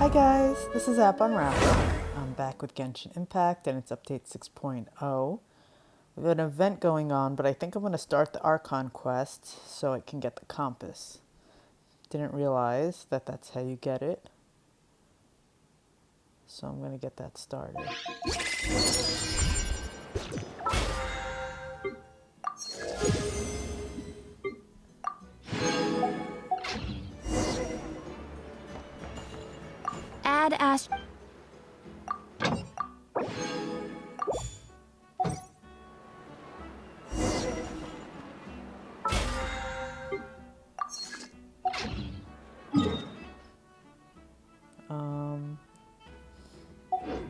Hi guys, this is App Unraveled. I'm back with Genshin Impact and it's update 6.0. We have an event going on, but I think I'm going to start the Archon quest so I can get the compass. Didn't realize that that's how you get it. So I'm going to get that started. Add Ash.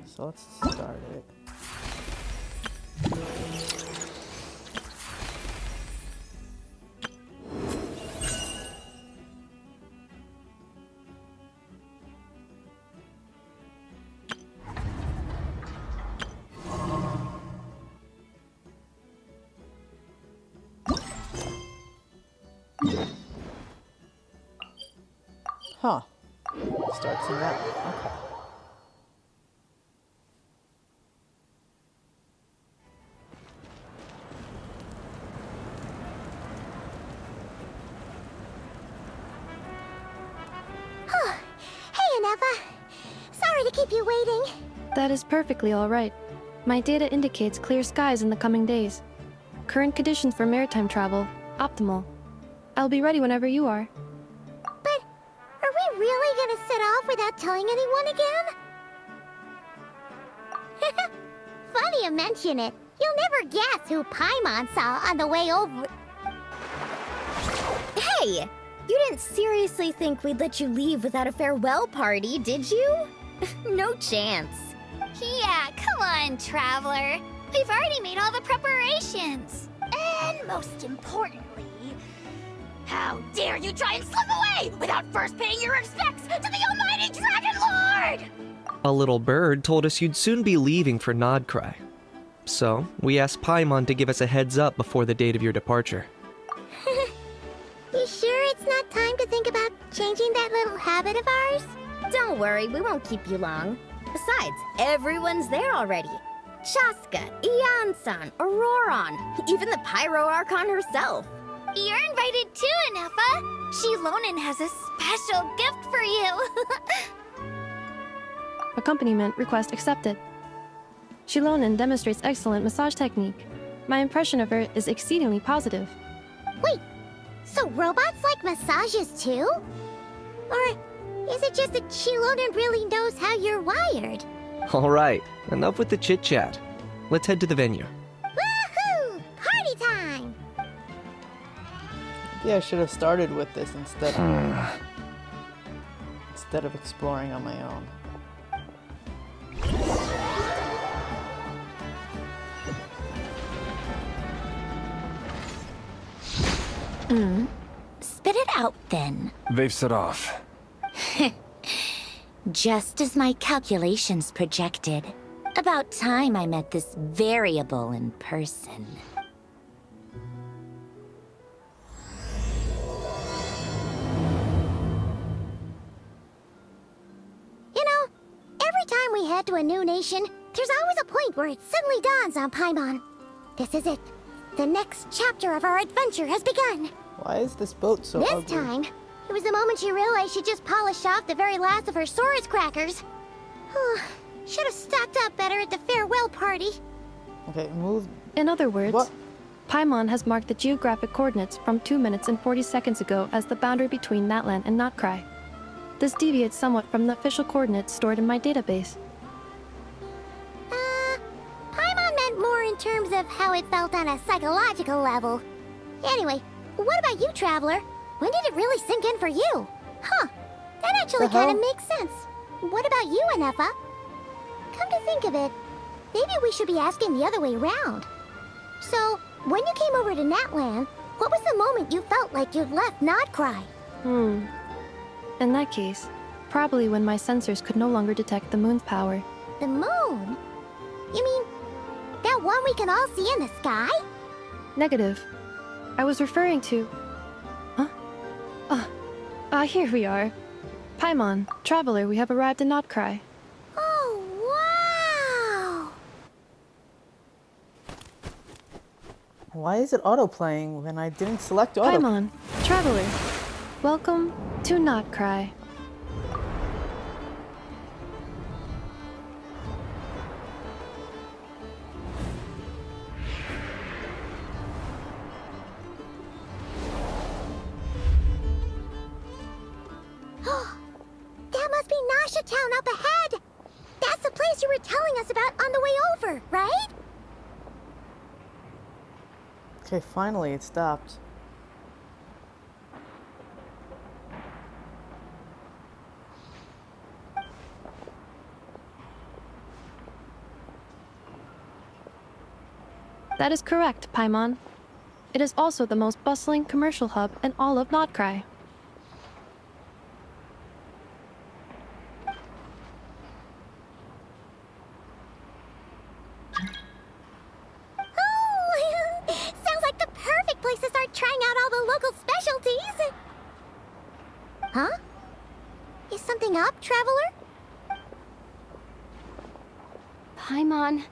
So let's start it. Huh. Starts in that way. Okay. Hey, Aneva. Sorry to keep you waiting. That is perfectly all right. My data indicates clear skies in the coming days. Current conditions for maritime travel, optimal. I'll be ready whenever you are. But are we really gonna set off without telling anyone again? Funny you mention it. You'll never guess who Paimon saw on the way over. Hey! You didn't seriously think we'd let you leave without a farewell party, did you? No chance. Yeah, come on, Traveler. We've already made all the preparations. And most importantly, how dare you try and slip away without first paying your respects to the almighty Dragon Lord! A little bird told us you'd soon be leaving for Nod-Krai. So, we asked Paimon to give us a heads up before the date of your departure. You sure it's not time to think about changing that little habit of ours? Don't worry, we won't keep you long. Besides, everyone's there already. Chaska, Ian-san, Auroron, even the Pyro Archon herself. You're invited too, Anefa. Shilonen has a special gift for you. Accompaniment request accepted. Shilonen demonstrates excellent massage technique. My impression of her is exceedingly positive. Wait, so robots like massages too? Or is it just that Shilonen really knows how you're wired? Alright, enough with the chit-chat. Let's head to the venue. Woohoo! Party time! Maybe I should have started with this instead of exploring on my own. Spit it out then. They've set off. Just as my calculations projected. About time I met this variable in person. You know, every time we head to a new nation, there's always a point where it suddenly dawns on Paimon. This is it. The next chapter of our adventure has begun. Why is this boat so ugly? This time, it was the moment she realized she just polished off the very last of her Saurus crackers. Should have stocked up better at the farewell party. Okay, move. In other words, What? Paimon has marked the geographic coordinates from 2 minutes and 40 seconds ago as the boundary between Natlan and Nod-Krai. This deviates somewhat from the official coordinates stored in my database. Paimon meant more in terms of how it felt on a psychological level. Anyway, what about you, Traveler? When did it really sink in for you? Huh, that actually The hell? kind of makes sense. What about you, Anefa? Come to think of it, maybe we should be asking the other way round. So, when you came over to Natlan, what was the moment you felt like you'd left Nod-Krai? In that case, probably when my sensors could no longer detect the moon's power. The moon? You mean, that one we can all see in the sky? Negative. I was referring to... Huh? Here we are. Paimon, traveler, we have arrived in Nod-Krai. Oh, wow! Why is it auto-playing when I didn't select auto? Paimon, traveler, welcome to Nod-Krai. That must be Nasha Town up ahead! That's the place you were telling us about on the way over, right? Okay, finally it stopped. That is correct, Paimon. It is also the most bustling commercial hub in all of Nod-Krai. Oh, sounds like the perfect place to start trying out all the local specialties. Huh? Is something up, traveler? Paimon,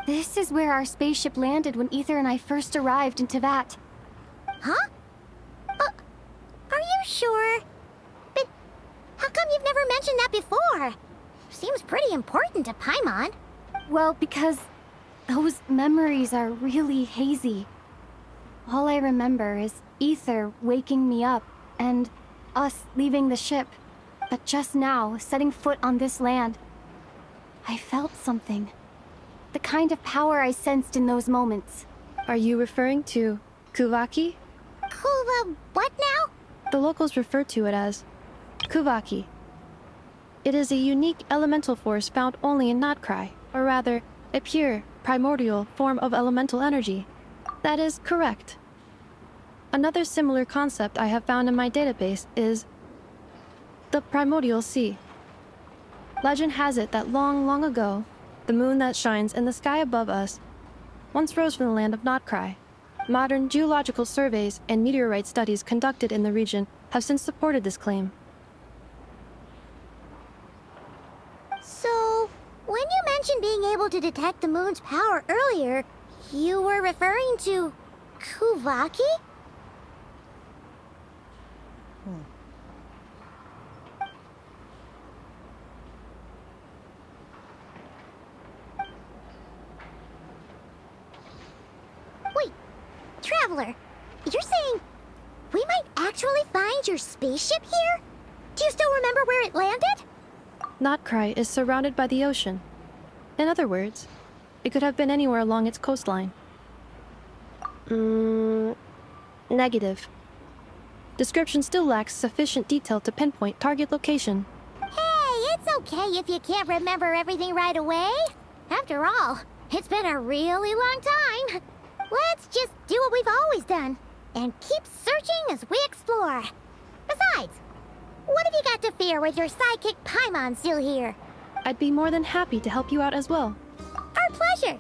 this is where our spaceship landed when Ether and I first arrived in Teyvat. Huh? Are you sure? But how come you've never mentioned that before? Seems pretty important to Paimon. Well, because those memories are really hazy. All I remember is Ether waking me up and us leaving the ship. But just now, setting foot on this land, I felt something. The kind of power I sensed in those moments. Are you referring to Kuvaki? Kuva, what now? The locals refer to it as Kuvaki. It is a unique elemental force found only in Nod-Krai, or rather, a pure, primordial form of elemental energy. That is correct. Another similar concept I have found in my database is the primordial sea. Legend has it that long, long ago, the moon that shines in the sky above us once rose from the land of Nod-Krai. Modern geological surveys and meteorite studies conducted in the region have since supported this claim. So, when you mentioned being able to detect the moon's power earlier, you were referring to Kuvaki? Wait, Traveler, you're saying we might actually find your spaceship here? Do you still remember where it landed? Nod-Krai is surrounded by the ocean. In other words, it could have been anywhere along its coastline. Negative. Description still lacks sufficient detail to pinpoint target location. Hey, it's okay if you can't remember everything right away. After all, it's been a really long time. Let's just do what we've always done and keep searching as we explore. Besides, what have you got to fear with your sidekick Paimon still here? I'd be more than happy to help you out as well. Our pleasure.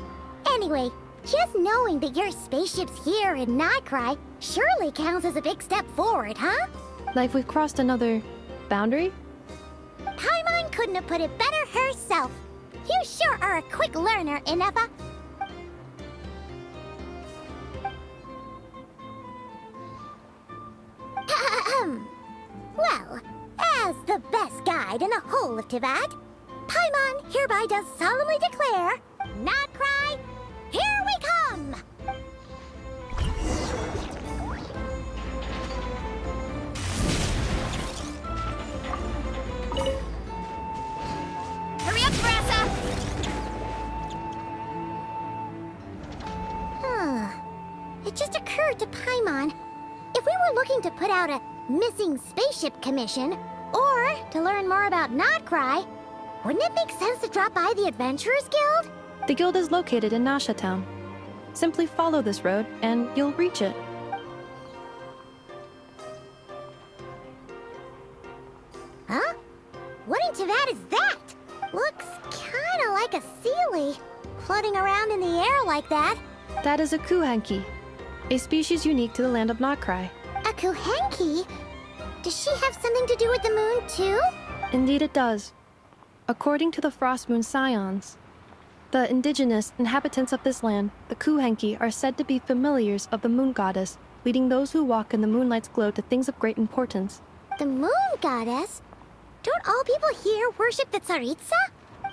Anyway, just knowing that your spaceship's here in Nod-Krai surely counts as a big step forward, huh? Like we've crossed another boundary? Paimon couldn't have put it better herself. You sure are a quick learner, Inefa. Well, as the best guide in the whole of Teyvat, Paimon hereby does solemnly declare, Nod-Krai, here we come! Hurry up, Brassa! It just occurred to Paimon, if we were looking to put out a missing spaceship commission, or to learn more about Nod-Krai, wouldn't it make sense to drop by the Adventurers Guild? The guild is located in Nasha Town. Simply follow this road and you'll reach it. Huh? What in Teyvat is that? Looks kinda like a Sealy, floating around in the air like that. That is a kuhenki, a species unique to the land of Nod-Krai. A Kuhenki? Does she have something to do with the moon, too? Indeed it does. According to the Frost Moon Scions, the indigenous inhabitants of this land, the Kuhenki, are said to be familiars of the moon goddess, leading those who walk in the moonlight's glow to things of great importance. The moon goddess? Don't all people here worship the Tsaritsa?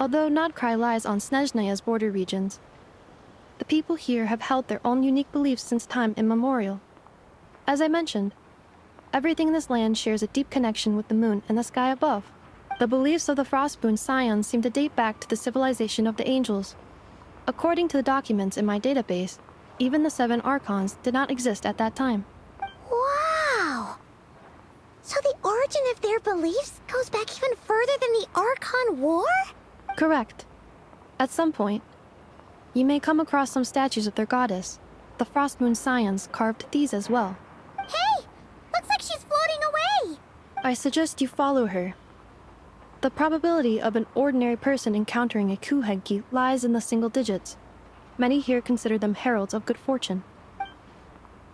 Although Nod-Krai lies on Snezhneya's border regions, the people here have held their own unique beliefs since time immemorial. As I mentioned, everything in this land shares a deep connection with the moon and the sky above. The beliefs of the Frostmoon Scions seem to date back to the civilization of the angels. According to the documents in my database, even the 7 Archons did not exist at that time. Wow! So the origin of their beliefs goes back even further than the Archon War? Correct. At some point, you may come across some statues of their goddess. The Frostmoon Scions carved these as well. Hey! Looks like she's floating away! I suggest you follow her. The probability of an ordinary person encountering a Kuhenki lies in the single digits. Many here consider them heralds of good fortune.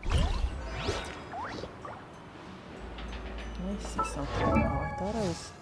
I see something. Oh, I thought I was...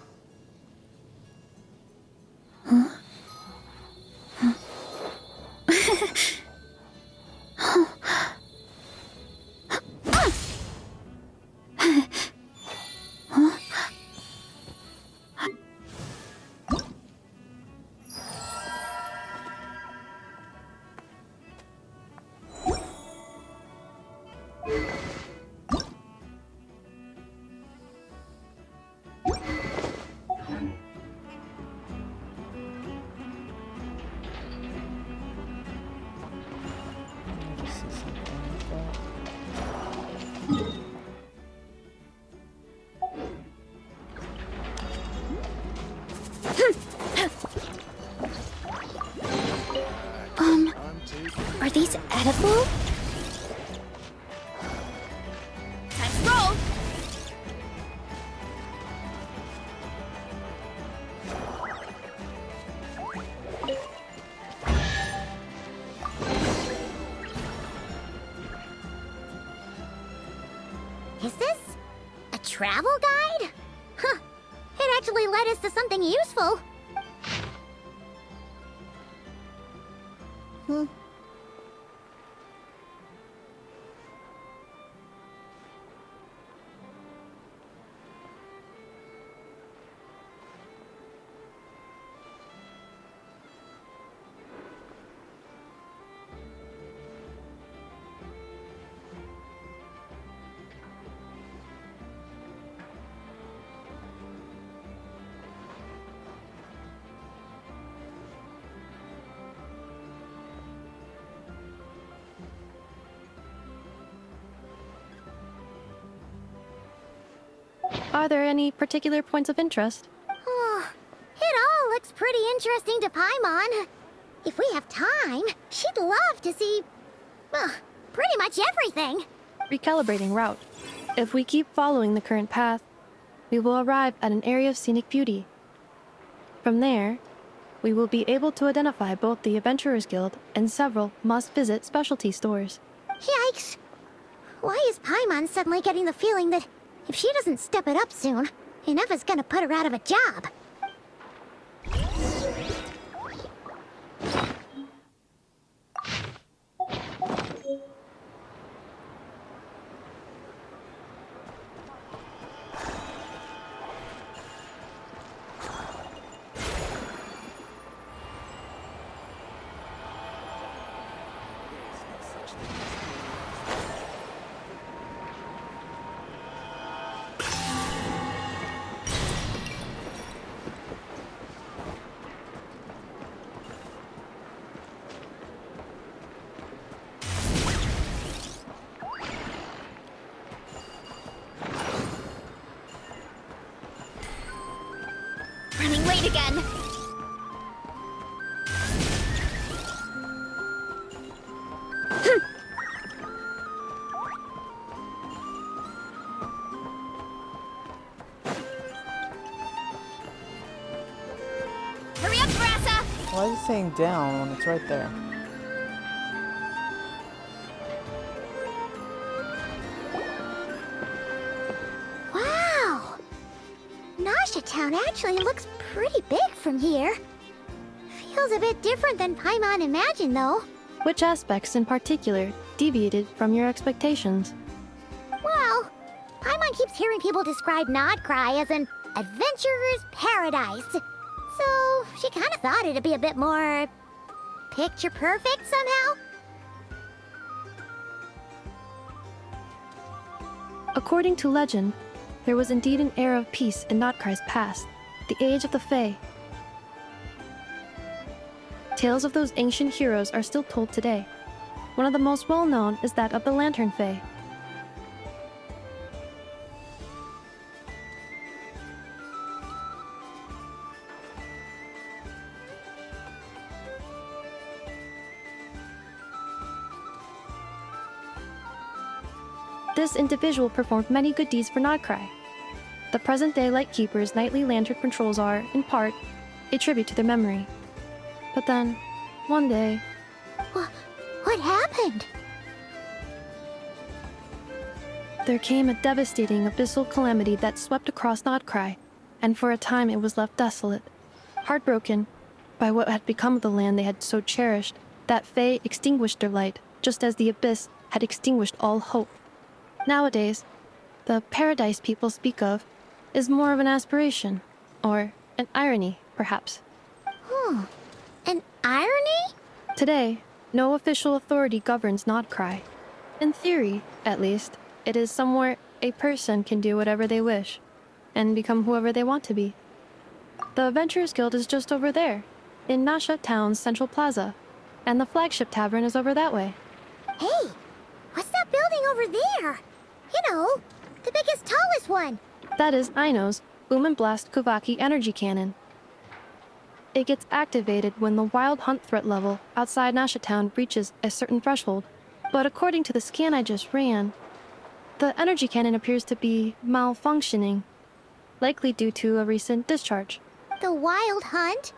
I just see something like that. Are these edible? Time to roll! Is this a travel guide? Huh. It actually led us to something useful. Are there any particular points of interest? Oh, it all looks pretty interesting to Paimon. If we have time, she'd love to see, well, pretty much everything. Recalibrating route. If we keep following the current path, we will arrive at an area of scenic beauty. From there, we will be able to identify both the Adventurers Guild and several must-visit specialty stores. Yikes. Why is Paimon suddenly getting the feeling that if she doesn't step it up soon, Ineva's gonna put her out of a job? Running late again! Hurry up, Grassa! Why is it saying down when it's right there? Wow! Town actually looks pretty big from here. Feels a bit different than Paimon imagined, though. Which aspects in particular deviated from your expectations? Well, Paimon keeps hearing people describe Nod-Krai as an adventurer's paradise. So she kind of thought it'd be a bit more picture perfect somehow. According to legend, there was indeed an era of peace in Nod-Krai's past, the Age of the Fae. Tales of those ancient heroes are still told today. One of the most well-known is that of the Lantern Fae. This individual performed many good deeds for Nod-Krai. The present-day Lightkeeper's nightly lantern patrols are, in part, a tribute to their memory. But then, one day, What happened? there came a devastating abyssal calamity that swept across Nod-Krai, and for a time it was left desolate. Heartbroken by what had become of the land they had so cherished, that Fae extinguished their light, just as the abyss had extinguished all hope. Nowadays, the paradise people speak of is more of an aspiration, or an irony, perhaps. An irony? Today, no official authority governs Nod-Krai. In theory, at least, it is somewhere a person can do whatever they wish, and become whoever they want to be. The Adventurers Guild is just over there, in Nasha Town's Central Plaza, and the flagship tavern is over that way. Hey, what's that building over there? You know, the biggest, tallest one. That is Aino's Boom and Blast Kuvaki energy cannon. It gets activated when the wild hunt threat level outside Nasha Town reaches a certain threshold, but according to the scan I just ran, the energy cannon appears to be malfunctioning, likely due to a recent discharge. The Wild Hunt?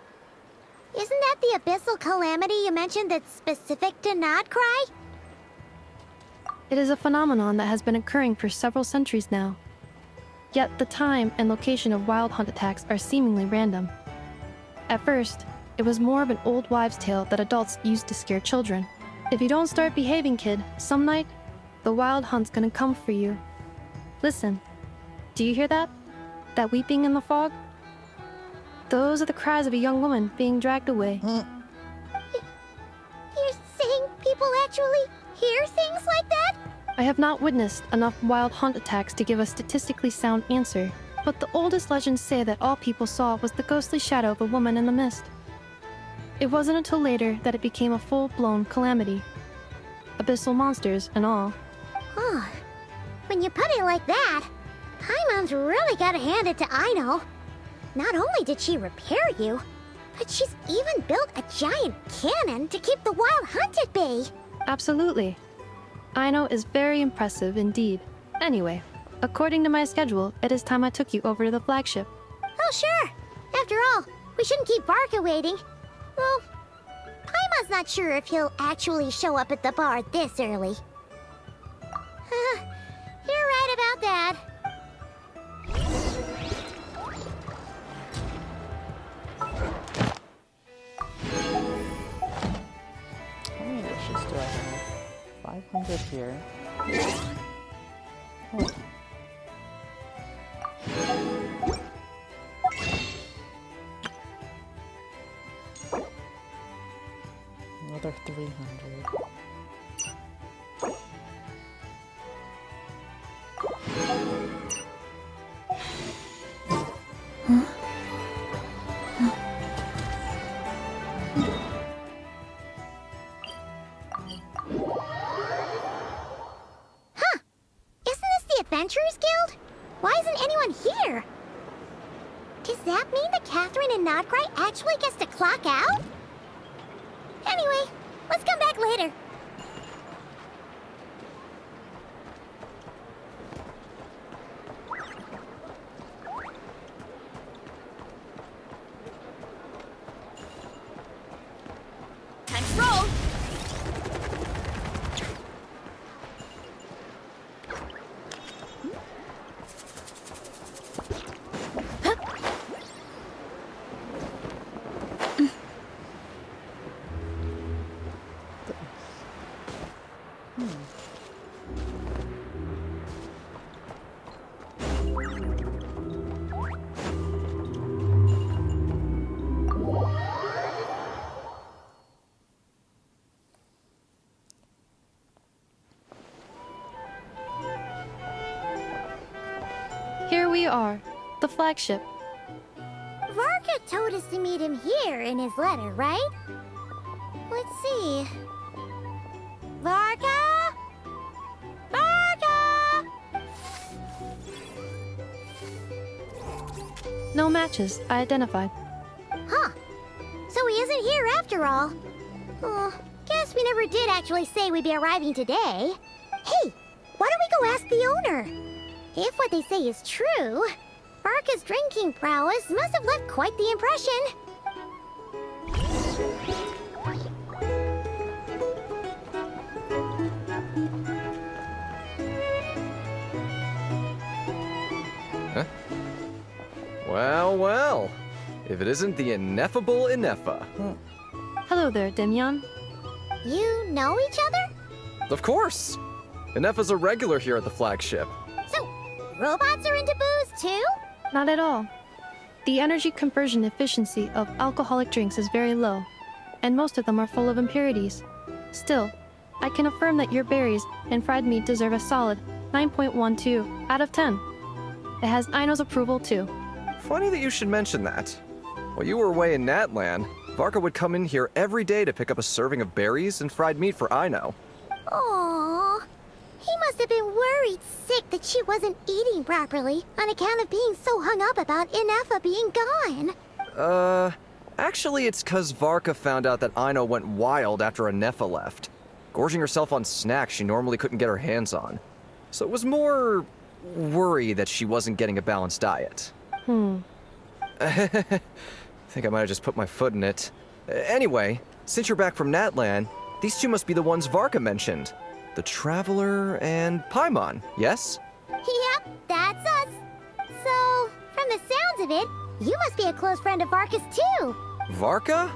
Isn't that the abyssal calamity you mentioned that's specific to Nod-Krai? It is a phenomenon that has been occurring for several centuries now. Yet the time and location of wild hunt attacks are seemingly random. At first, it was more of an old wives' tale that adults used to scare children. If you don't start behaving, kid, some night, the wild hunt's gonna come for you. Listen, do you hear that? That weeping in the fog? Those are the cries of a young woman being dragged away. You're saying people actually hear things like that? I have not witnessed enough wild hunt attacks to give a statistically sound answer, but the oldest legends say that all people saw was the ghostly shadow of a woman in the mist. It wasn't until later that it became a full-blown calamity. Abyssal monsters and all. Oh, when you put it like that, Paimon's really gotta hand it to Aino. Not only did she repair you, but she's even built a giant cannon to keep the wild hunt at bay. Absolutely. Aino is very impressive indeed. Anyway, according to my schedule, it is time I took you over to the flagship. Oh, sure. After all, we shouldn't keep Barca waiting. Well, Paimon's not sure if he'll actually show up at the bar this early. You're right about that. How many dishes do I have? 500 here. Oh. Another 300. Adventurers Guild? Why isn't anyone here? Does that mean that Catherine and Nod-Krai actually gets to clock out? Anyway, let's come back later. Time to roll! we are, the flagship. Varka told us to meet him here in his letter, right? Let's see. Varka? Varka! No matches identified. Huh. So he isn't here after all. Oh, guess we never did actually say we'd be arriving today. Hey, why don't we go ask the owner? If what they say is true, Varka's drinking prowess must have left quite the impression. Huh? Well, well. If it isn't the ineffable Inefa. Hello there, Demyon. You know each other? Of course! Inefa's a regular here at the flagship. So, robots are into booze too? Not at all. The energy conversion efficiency of alcoholic drinks is very low, and most of them are full of impurities. Still, I can affirm that your berries and fried meat deserve a solid 9.12 out of 10. It has Aino's approval too. Funny that you should mention that. While you were away in Natland, Varka would come in here every day to pick up a serving of berries and fried meat for Aino. Aww. He must have been worried sick that she wasn't eating properly on account of being so hung up about Inefa being gone. Actually it's 'cause Varka found out that Aino went wild after Inefa left, gorging herself on snacks she normally couldn't get her hands on. So it was more worry that she wasn't getting a balanced diet. I think I might have just put my foot in it. Anyway, since you're back from Natland, these two must be the ones Varka mentioned. The Traveler and Paimon, yes? Yep, that's us. So, from the sounds of it, you must be a close friend of Varka's too. Varka?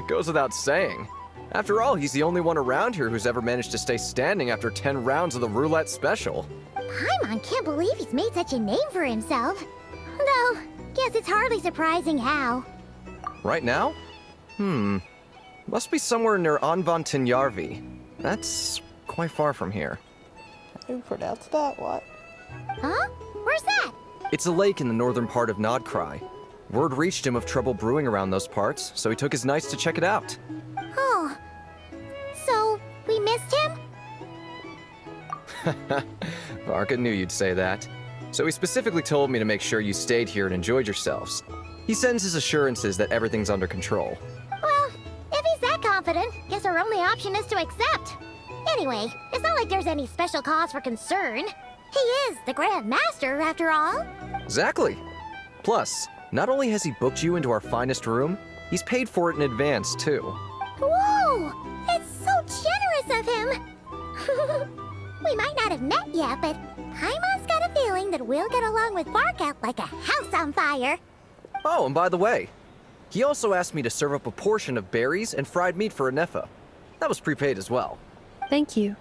Goes without saying. After all, he's the only one around here who's ever managed to stay standing after 10 rounds of the roulette special. Paimon can't believe he's made such a name for himself. Though, guess it's hardly surprising how. Right now? Must be somewhere near Anvantinjarvi. That's quite far from here. How do you pronounce that? What? Huh? Where's that? It's a lake in the northern part of Nod-Krai. Word reached him of trouble brewing around those parts, so he took his knights to check it out. Oh. So, we missed him? Varka knew you'd say that. So he specifically told me to make sure you stayed here and enjoyed yourselves. He sends his assurances that everything's under control. Well, if he's that confident, guess our only option is to accept. Anyway, it's not like there's any special cause for concern. He is the Grand Master, after all. Exactly. Plus, not only has he booked you into our finest room, he's paid for it in advance, too. Whoa! It's so generous of him! We might not have met yet, but Paimon's got a feeling that we'll get along with Varka like a house on fire. Oh, and by the way, he also asked me to serve up a portion of berries and fried meat for Inefa. That was prepaid as well. Thank you.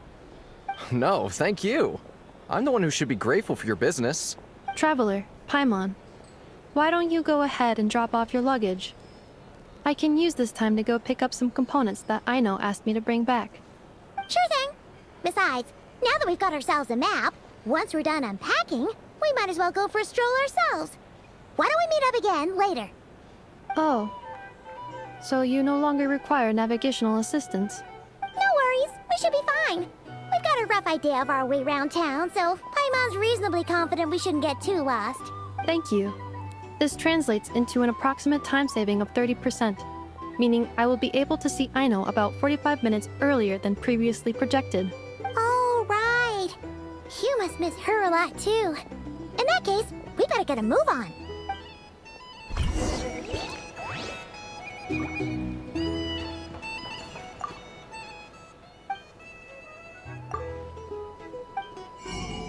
No, thank you. I'm the one who should be grateful for your business. Traveler, Paimon, why don't you go ahead and drop off your luggage? I can use this time to go pick up some components that Aino asked me to bring back. Sure thing. Besides, now that we've got ourselves a map, once we're done unpacking, we might as well go for a stroll ourselves. Why don't we meet up again later? Oh. So you no longer require navigational assistance? No worries, we should be fine. We've got a rough idea of our way around town, so Paimon's reasonably confident we shouldn't get too lost. Thank you. This translates into an approximate time saving of 30%, meaning I will be able to see Aino about 45 minutes earlier than previously projected. Oh, right. You must miss her a lot, too. In that case, we better get a move on.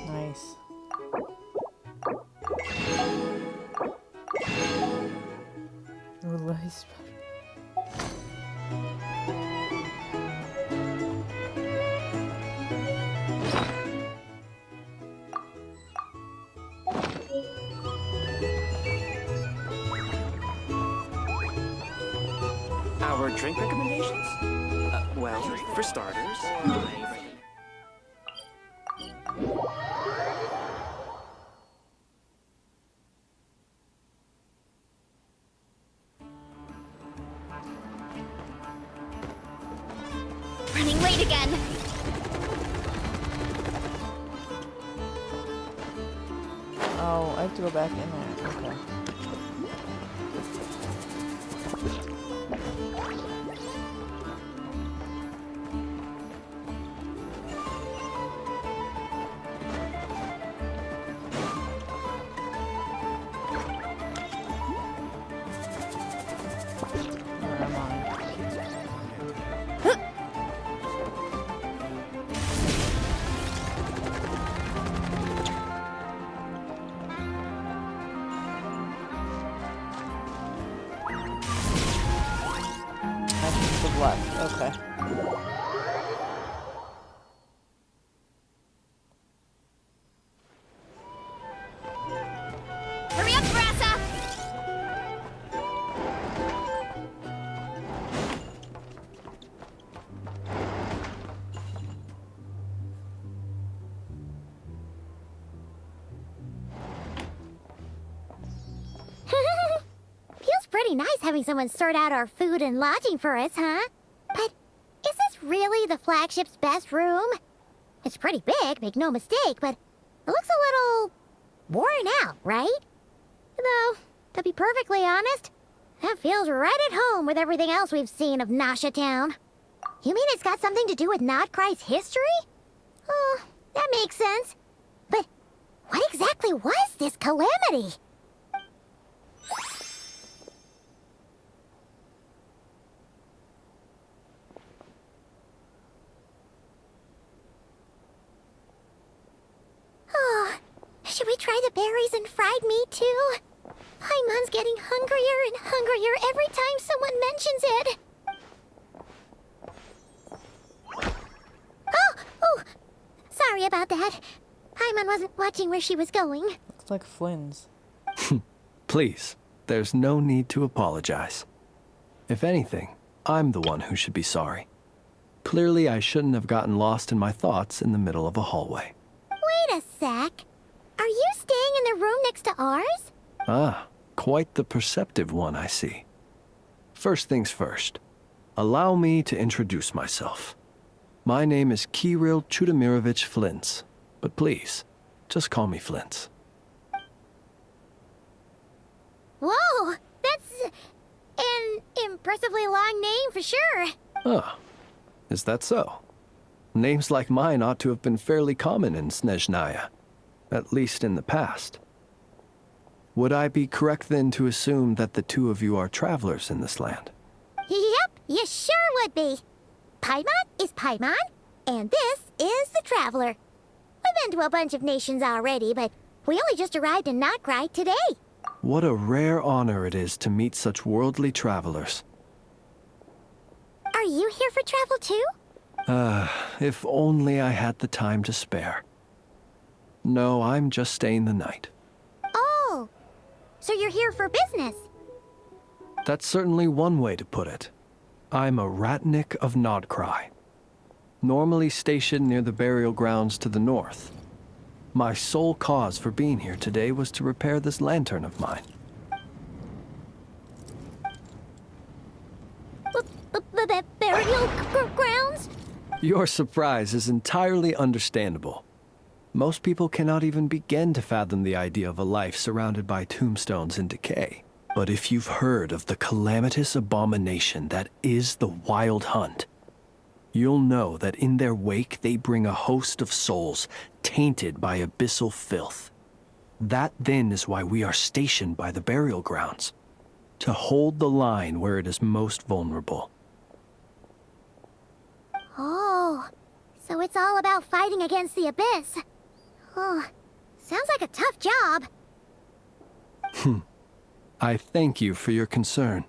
Nice. Nice. Our drink recommendations? Well, for starters, great again. Oh, I have to go back in there. Okay. Where am I? Actions of left. Okay. Hurry up, Grassa! Feels pretty nice having someone sort out our food and lodging for us, huh? But is this really the flagship's best room? It's pretty big, make no mistake, but it looks a little worn out, right? Though, to be perfectly honest, that feels right at home with everything else we've seen of Nasha Town. You mean it's got something to do with Nod-Krai's history? Oh, that makes sense. But what exactly was this calamity? Oh, should we try the berries and fried meat too? Paimon's getting hungrier and hungrier every time someone mentions it. Oh, sorry about that. Paimon wasn't watching where she was going. Looks like Flynn's. Please, there's no need to apologize. If anything, I'm the one who should be sorry. Clearly, I shouldn't have gotten lost in my thoughts in the middle of a hallway. Wait a sec. Are you staying in the room next to ours? Ah, quite the perceptive one, I see. First things first, allow me to introduce myself. My name is Kirill Chudamirovich Flintz, but please, just call me Flintz. Whoa, that's an impressively long name for sure. Ah, is that so? Names like mine ought to have been fairly common in Snezhnaya, at least in the past. Would I be correct then to assume that the two of you are travelers in this land? Yep, you sure would be. Paimon is Paimon, and this is the Traveler. We've been to a bunch of nations already, but we only just arrived in Nod-Krai today. What a rare honor it is to meet such worldly travelers. Are you here for travel too? If only I had the time to spare. No, I'm just staying the night. Oh, so you're here for business? That's certainly one way to put it. I'm a Ratnik of Nod-Krai, normally stationed near the burial grounds to the north. My sole cause for being here today was to repair this lantern of mine. Burial grounds? Your surprise is entirely understandable. Most people cannot even begin to fathom the idea of a life surrounded by tombstones and decay. But if you've heard of the calamitous abomination that is the Wild Hunt, you'll know that in their wake they bring a host of souls tainted by abyssal filth. That then is why we are stationed by the burial grounds, to hold the line where it is most vulnerable. Oh, so it's all about fighting against the abyss. Oh, sounds like a tough job. I thank you for your concern.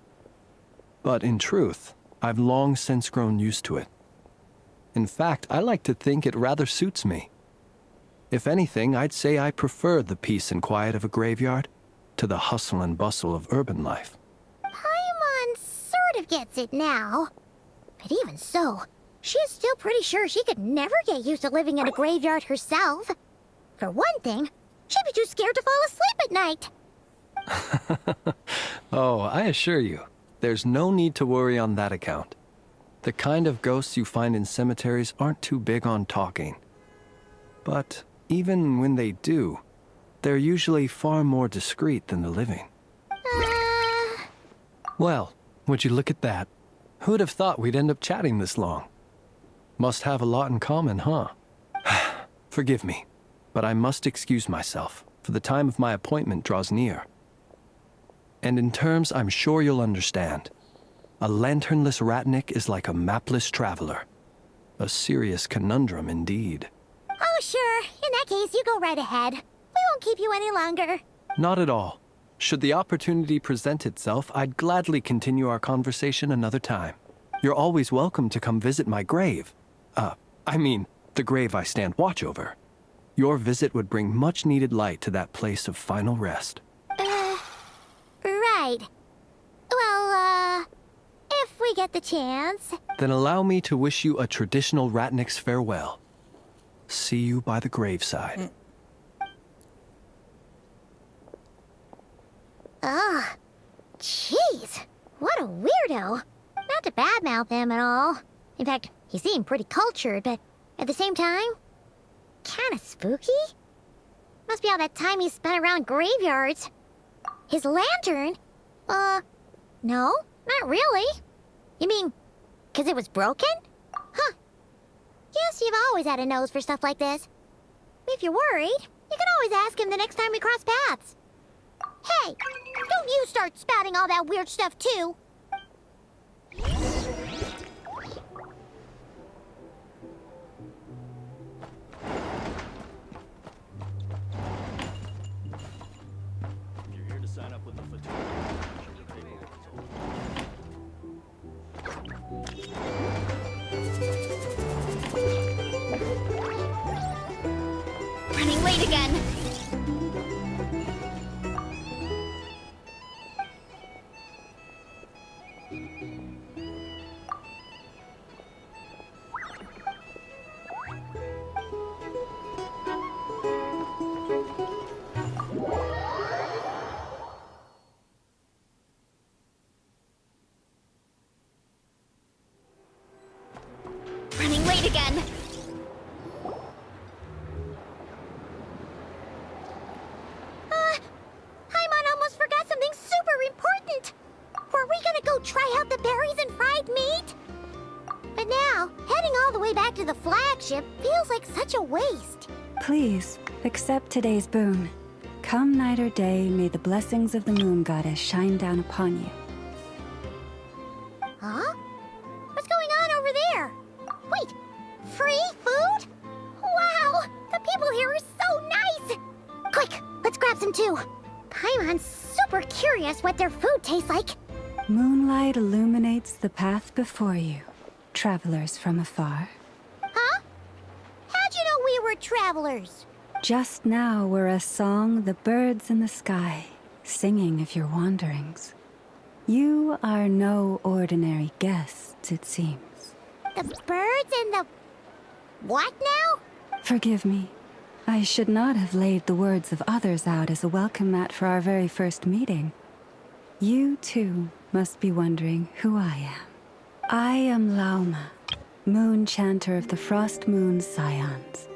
But in truth, I've long since grown used to it. In fact, I like to think it rather suits me. If anything, I'd say I prefer the peace and quiet of a graveyard to the hustle and bustle of urban life. Paimon sort of gets it now. But even so, she is still pretty sure she could never get used to living in a graveyard herself. For one thing, she'd be too scared to fall asleep at night. Oh, I assure you, there's no need to worry on that account. The kind of ghosts you find in cemeteries aren't too big on talking. But even when they do, they're usually far more discreet than the living. Well, would you look at that? Who'd have thought we'd end up chatting this long? Must have a lot in common, huh? Forgive me, but I must excuse myself, for the time of my appointment draws near. And in terms I'm sure you'll understand, a lanternless ratnik is like a mapless traveler. A serious conundrum indeed. Oh, sure. In that case, you go right ahead. We won't keep you any longer. Not at all. Should the opportunity present itself, I'd gladly continue our conversation another time. You're always welcome to come visit my grave. The grave I stand watch over. Your visit would bring much needed light to that place of final rest. Right. Well, if we get the chance. Then allow me to wish you a traditional ratnik's farewell. See you by the graveside. Ugh. Jeez. What a weirdo. Not to badmouth him at all. In fact, he seemed pretty cultured, but at the same time, kinda spooky? Must be all that time he spent around graveyards. His lantern? No, not really. You mean, 'cause it was broken? Huh. Guess you've always had a nose for stuff like this. If you're worried, you can always ask him the next time we cross paths. Hey, don't you start spouting all that weird stuff too. You're here to sign up with the Running late again. Running late again. Paimon almost forgot something super important. Were we gonna go try out the berries and fried meat? But now, heading all the way back to the flagship feels like such a waste. Please, accept today's boon. Come night or day, may the blessings of the moon goddess shine down upon you. Huh? What's going on over there? Wait, free food? Wow, the people here are so nice! Quick, let's grab some too. Paimon's super curious what their food tastes like. Moonlight illuminates the path before you, travelers from afar. Huh? How'd you know we were travelers? Just now were a song the birds in the sky, singing of your wanderings. You are no ordinary guests, it seems. The birds and the... what now? Forgive me. I should not have laid the words of others out as a welcome mat for our very first meeting. You, too, must be wondering who I am. I am Lauma, moon chanter of the Frost Moon's Scions.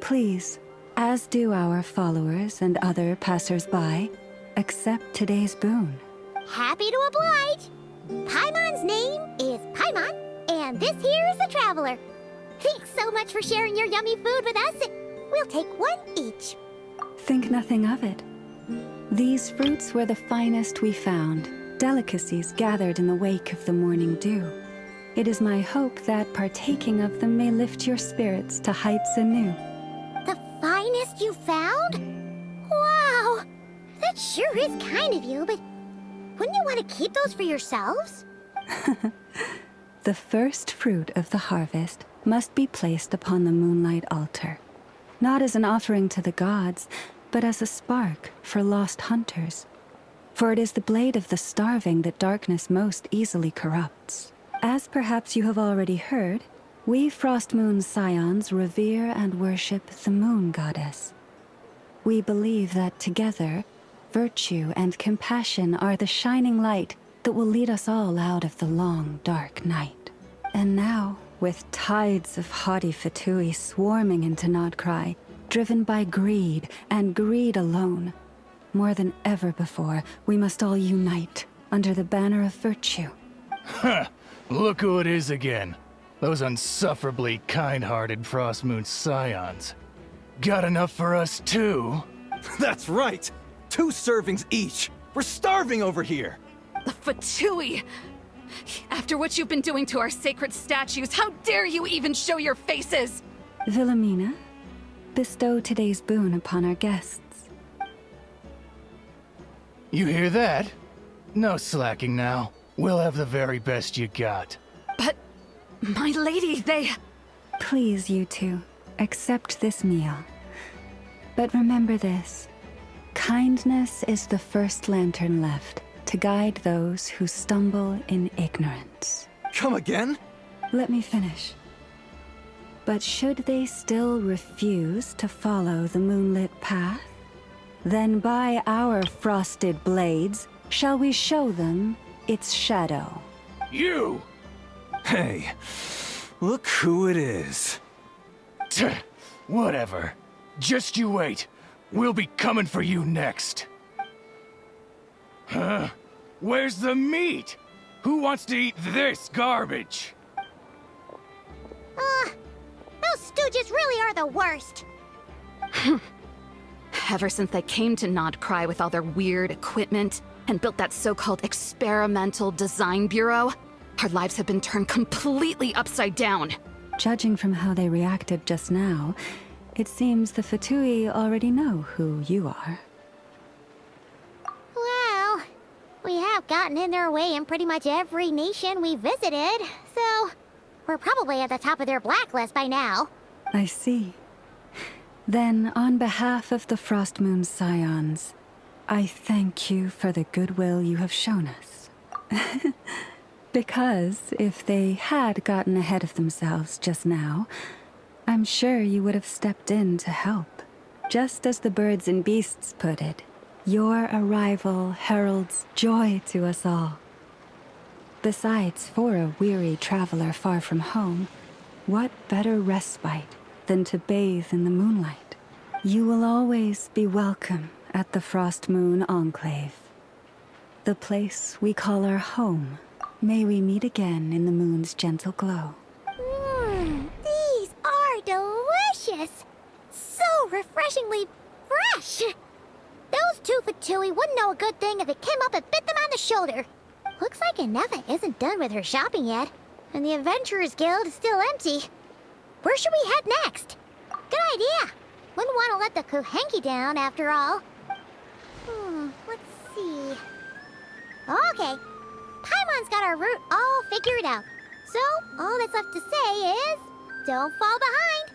Please, as do our followers and other passers-by, accept today's boon. Happy to oblige. Paimon's name is Paimon, and this here is the Traveler. Thanks so much for sharing your yummy food with us. We'll take one each. Think nothing of it. These fruits were the finest we found, delicacies gathered in the wake of the morning dew. It is my hope that partaking of them may lift your spirits to heights anew. The finest you found? Wow! That sure is kind of you, but wouldn't you want to keep those for yourselves? The first fruit of the harvest must be placed upon the moonlight altar, not as an offering to the gods, but as a spark for lost hunters. For it is the blade of the starving that darkness most easily corrupts. As perhaps you have already heard, we Frost Moon's Scions revere and worship the moon goddess. We believe that together, virtue and compassion are the shining light that will lead us all out of the long, dark night. And now, with tides of haughty Fatui swarming into Nod-Krai, driven by greed, and greed alone, more than ever before, we must all unite under the banner of virtue. Huh! Look who it is again. Those unsufferably kind-hearted Frostmoon scions. Got enough for us too? That's right! 2 servings each! We're starving over here! The Fatui! After what you've been doing to our sacred statues, how dare you even show your faces? Wilhelmina, bestow today's boon upon our guests. You hear that? No slacking now. We'll have the very best you got. But, my lady, they... Please, you two, accept this meal. But remember this. Kindness is the first lantern left to guide those who stumble in ignorance. Come again? Let me finish. But should they still refuse to follow the moonlit path, then by our frosted blades shall we show them its shadow. You! Hey, look who it is. Whatever. Just you wait. We'll be coming for you next. Huh? Where's the meat? Who wants to eat this garbage? Those stooges really are the worst. Ever since they came to Nod-Krai with all their weird equipment and built that so-called experimental design bureau, our lives have been turned completely upside down. Judging from how they reacted just now, it seems the Fatui already know who you are. Well, we have gotten in their way in pretty much every nation we visited, so we're probably at the top of their blacklist by now. I see. Then, on behalf of the Frostmoon Scions, I thank you for the goodwill you have shown us. Because if they had gotten ahead of themselves just now, I'm sure you would have stepped in to help. Just as the birds and beasts put it, your arrival heralds joy to us all. Besides, for a weary traveler far from home, what better respite than to bathe in the moonlight? You will always be welcome at the Frostmoon Enclave, the place we call our home. May we meet again in the moon's gentle glow. These are delicious! So refreshingly fresh! Those 2 Fatui wouldn't know a good thing if it came up and bit them on the shoulder. Looks like Inefa isn't done with her shopping yet, and the Adventurers Guild is still empty. Where should we head next? Good idea! Wouldn't want to let the Kuhenki down, after all. Let's see... Okay. Paimon's got our route all figured out. So, all that's left to say is... don't fall behind.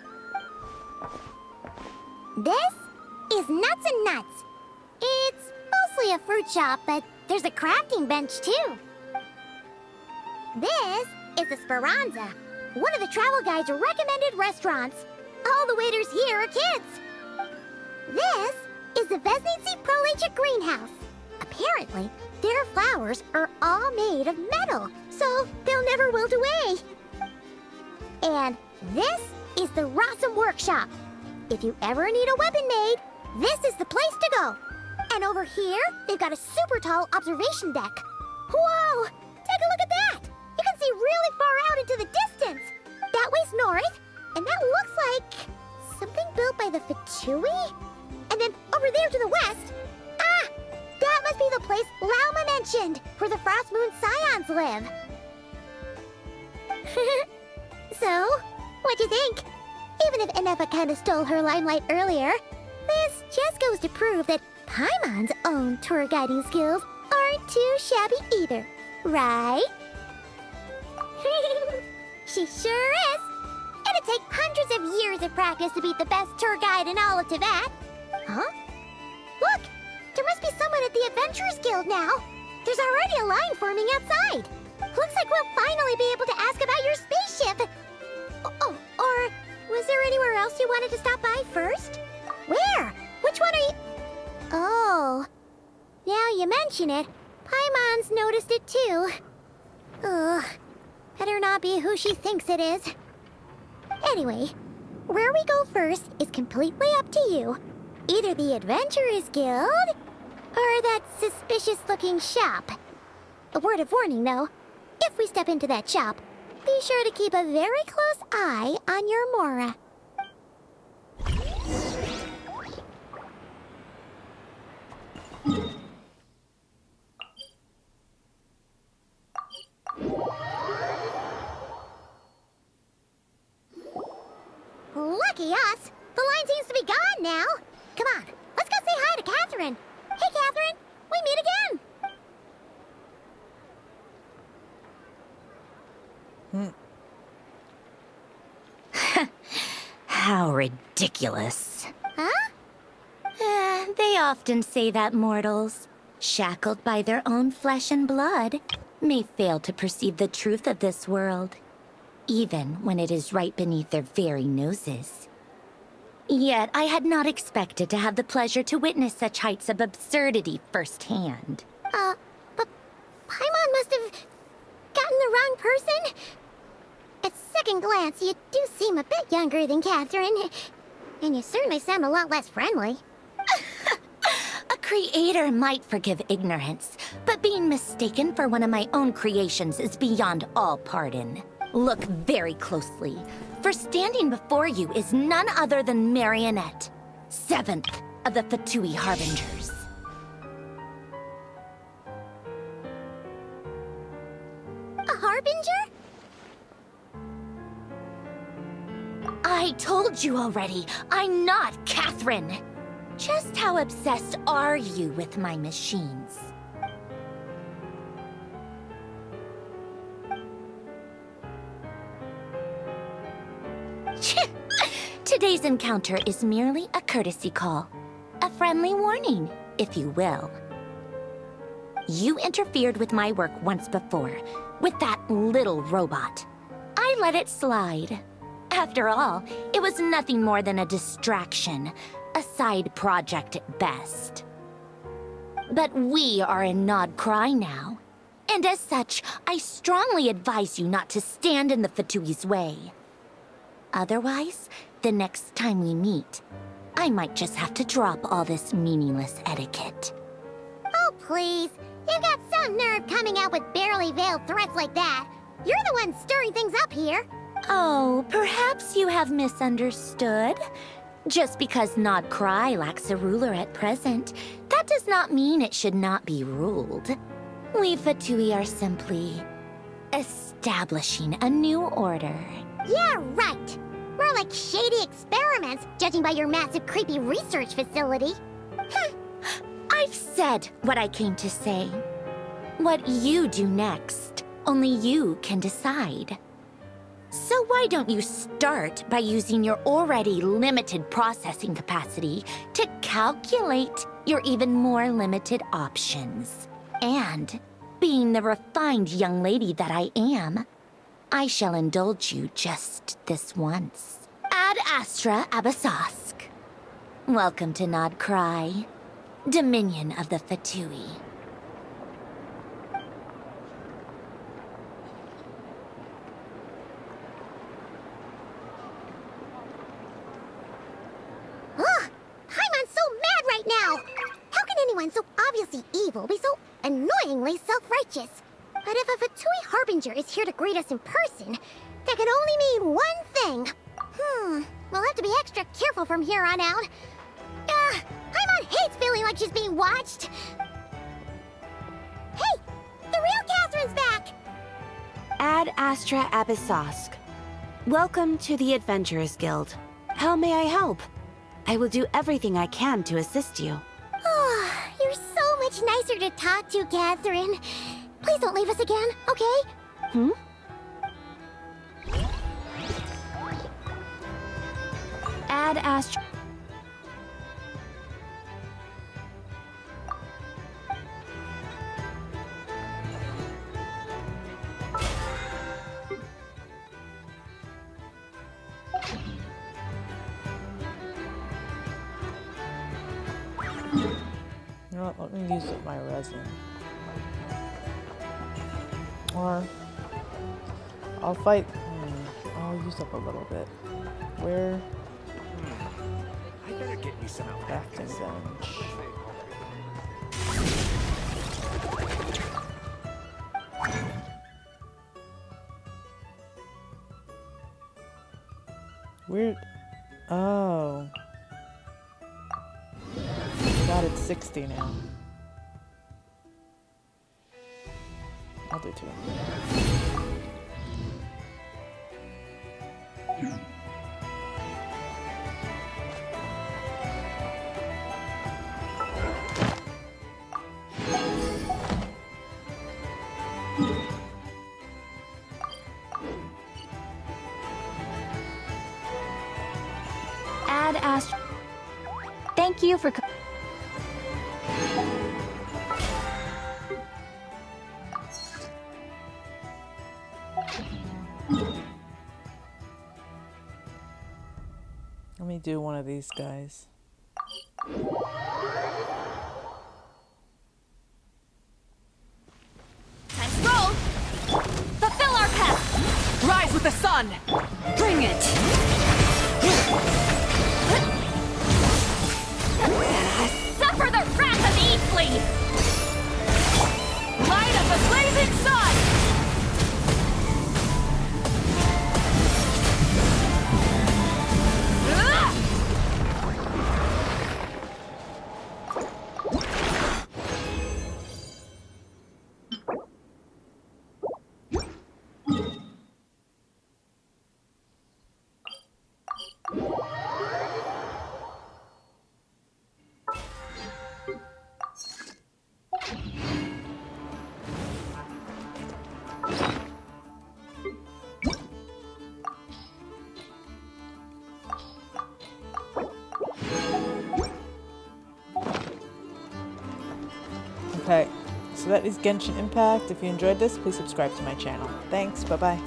This is Nuts and Nuts. It's mostly a fruit shop, but there's a crafting bench, too. This is the Speranza, one of the travel guide's recommended restaurants. All the waiters here are kids. This is the Vesnitsi Prolicha greenhouse. Apparently, their flowers are all made of metal, so they'll never wilt away. And this is the Rossum Workshop. If you ever need a weapon made, this is the place to go. And over here, they've got a super tall observation deck. Whoa! Take a look at that! You can see really far out into the distance. That way's north, and that looks like something built by the Fatui? And then over there to the west, that must be the place Lauma mentioned, where the Frostmoon Scions live. So, what'd you think? Even if Inefa kinda stole her limelight earlier, this just goes to prove that Paimon's own tour guiding skills aren't too shabby either, right? She sure is. It'd take hundreds of years of practice to beat the best tour guide in all of Tibet. Huh? Look! There must be someone at the Adventurers Guild now. There's already a line forming outside. Looks like we'll finally be able to ask about your spaceship. Oh, or was there anywhere else you wanted to stop by first? Where? Which one are you... Oh. Now you mention it, Paimon's noticed it too. Ugh. Better not be who she thinks it is. Anyway, where we go first is completely up to you. Either the Adventurers Guild, or that suspicious-looking shop. A word of warning, though. If we step into that shop, be sure to keep a very close eye on your Mora. Lucky us! The line seems to be gone now. Come on, let's go say hi to Catherine. Hey, Catherine, we meet again. How ridiculous. Huh? They often say that mortals, shackled by their own flesh and blood, may fail to perceive the truth of this world, even when it is right beneath their very noses. Yet I had not expected to have the pleasure to witness such heights of absurdity firsthand. But Paimon must have gotten the wrong person. At second glance, you do seem a bit younger than Catherine. And you certainly sound a lot less friendly. A creator might forgive ignorance, but being mistaken for one of my own creations is beyond all pardon. Look very closely, for standing before you is none other than Marionette, 7th of the Fatui Harbingers. A Harbinger? I told you already, I'm not Catherine. Just how obsessed are you with my machines? Today's encounter is merely a courtesy call. A friendly warning, if you will. You interfered with my work once before, with that little robot. I let it slide. After all, it was nothing more than a distraction, a side project at best. But we are in Nod-Krai now, and as such, I strongly advise you not to stand in the Fatui's way. Otherwise, the next time we meet, I might just have to drop all this meaningless etiquette. Oh, please. You've got some nerve coming out with barely veiled threats like that. You're the one stirring things up here. Oh, perhaps you have misunderstood. Just because Nod-Krai lacks a ruler at present, that does not mean it should not be ruled. We Fatui are simply establishing a new order. Yeah, right. More like shady experiments, judging by your massive creepy research facility. I've said what I came to say. What you do next, only you can decide. So why don't you start by using your already limited processing capacity to calculate your even more limited options? And, being the refined young lady that I am, I shall indulge you just this once. Ad Astra Abyssosque. Welcome to Nod-Krai, Dominion of the Fatui. Ugh! Paimon's so mad right now! How can anyone so obviously evil be so annoyingly self-righteous? But if a Fatui Harbinger is here to greet us in person, that can only mean one thing. We'll have to be extra careful from here on out. Paimon hates feeling like she's being watched. Hey! The real Catherine's back! Ad Astra Abyssosque. Welcome to the Adventurers Guild. How may I help? I will do everything I can to assist you. Oh, you're so much nicer to talk to, Catherine. Please don't leave us again, okay? Ad Astra. You know what? Let me use my resin. Or I'll fight. I'll use up a little bit. Where? I better get me some Crafting bench. Where? Oh. I got it 60 now. I'll do 2. Add Astra. Thank you for. Let me do one of these guys. Time to roll! Fulfill our path! Rise with the sun! Bring it! Suffer the wrath of Eastly! Light of the blazing sun! Okay, so that is Genshin Impact. If you enjoyed this, please subscribe to my channel. Thanks, bye-bye.